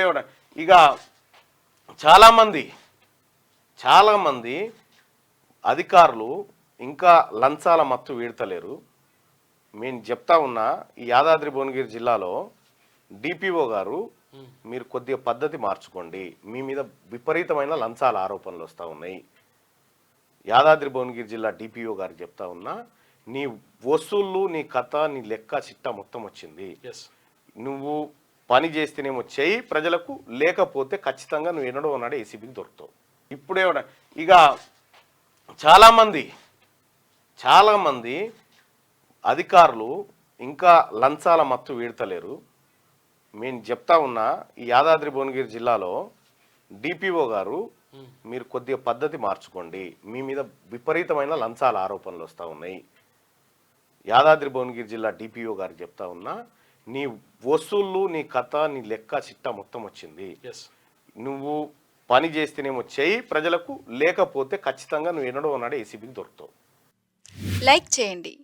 ఇప్పుడే ఇక చాలామంది అధికారులు ఇంకా లంచాల మత్తు వీడతలేరు. నేను చెప్తా ఉన్నా, ఈ యాదాద్రి భువనగిరి జిల్లాలో డిపిఓ గారు మీరు కొద్దిగా పద్ధతి మార్చుకోండి, మీ మీద విపరీతమైన లంచాల ఆరోపణలు వస్తూ ఉన్నాయి. యాదాద్రి భువనగిరి జిల్లా డిపిఓ గారికి చెప్తా ఉన్నా, నీ వసూళ్ళు, నీ కథ, నీ లెక్క చిట్టా మొత్తం వచ్చింది. నువ్వు పని చేస్తేనేమో చెయ్యి ప్రజలకు, లేకపోతే ఖచ్చితంగా నువ్వు ఎన్నడో ఉన్నాడు ఏసీబీకి దొరుకుతావు. ఇప్పుడే ఇక చాలామంది అధికారులు ఇంకా లంచాల మత్తు వీడతలేరు. నేను చెప్తా ఉన్నా, ఈ యాదాద్రి భువనగిరి జిల్లాలో డిపిఓ గారు మీరు కొద్దిగా పద్ధతి మార్చుకోండి, మీ మీద విపరీతమైన లంచాల ఆరోపణలు వస్తూ ఉన్నాయి. యాదాద్రి భువనగిరి జిల్లా డిపిఓ గారికి చెప్తా ఉన్నా, నీ వసూళ్ళు, నీ కథ, నీ లెక్క చిట్టా మొత్తం వచ్చింది. నువ్వు పని చేస్తేనేమో చెయ్యి ప్రజలకు, లేకపోతే ఖచ్చితంగా నువ్వు ఎన్నడో ఉన్నాడు ఏసీబీకి దొరుకుతావు. లైక్ చేయండి,